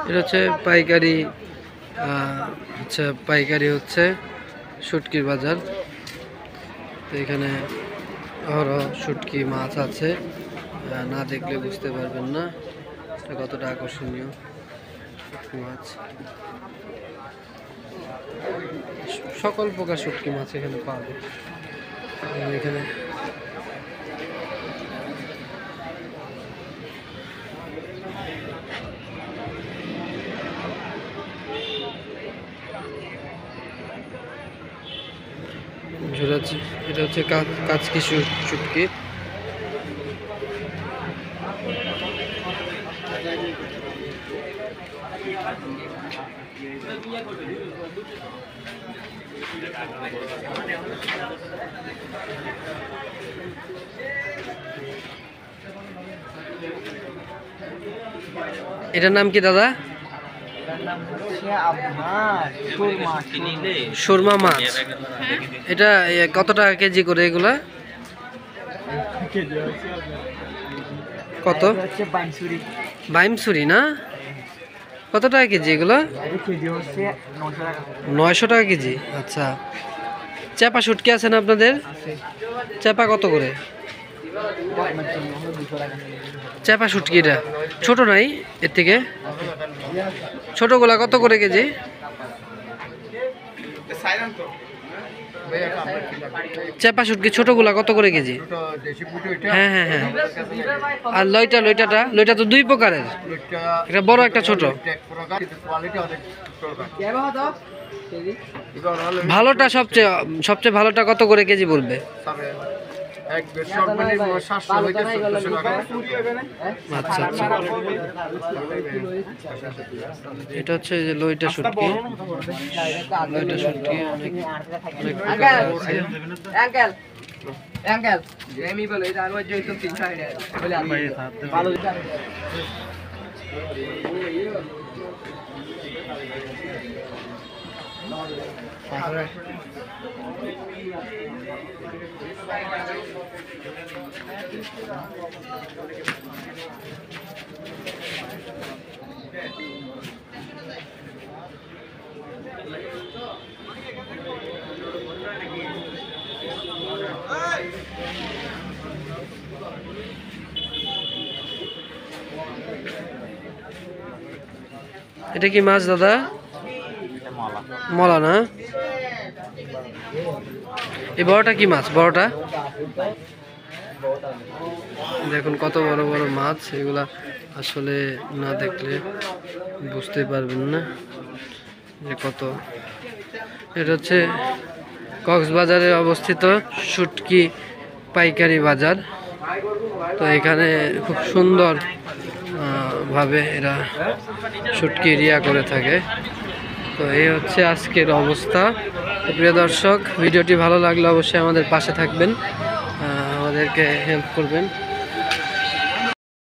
এটা হচ্ছে পাইকারি, পাইকারি হচ্ছে শুটকির বাজার। তো এখানে আরো শুটকি মাছ আছে, না দেখলে বুঝতে পারবেন না এটা কতটা আকর্ষণীয় শুটকি মাছ। সকল প্রকার শুটকি মাছ এখানে পাওয়া যায়। এখানে এটা হচ্ছে কাচকি শুটকি। এটার নাম কি দাদা? সুরমা মাছ। এটা কত টাকা কেজি করে এগুলা? কত? বাইমসুরি না? কত টাকা কেজি এগুলো? 900 টাকা কেজি। আচ্ছা, চাপা শুটকি আছে না আপনাদের? চাপা কত করে? চাপা শুটকি এটা ছোট নাই, এর থেকে ছোটগুলা কত করে কেজি? চাপা শুটকি ছোটগুলা কত করে কেজি? হ্যাঁ হ্যাঁ হ্যাঁ। আর লইটা তো দুই প্রকারের, একটা বড় একটা ছোট। ভালোটা সবচেয়ে ভালোটা কত করে কেজি বলবে? আচ্ছা আচ্ছা, এটা হচ্ছে যে লইটা শুটকি। লইটা শুটকি এটা কি মাছ দাদা? মলা না? এই বড়টা কি মাছ? বড়টা দেখুন কত বড় বড় মাছ, এগুলা আসলে না দেখলে বুঝতে পারবেন না যে কত। এটা হচ্ছে কক্সবাজারে অবস্থিত শুটকি পাইকারি বাজার। তো এখানে খুব সুন্দর ভাবে এরা শুটকি রিয়া করে থাকে। তো এই হচ্ছে আজকের অবস্থা। প্রিয় দর্শক, ভিডিওটি ভালো লাগলে অবশ্যই আমাদের পাশে থাকবেন, আমাদেরকে হেল্প করবেন।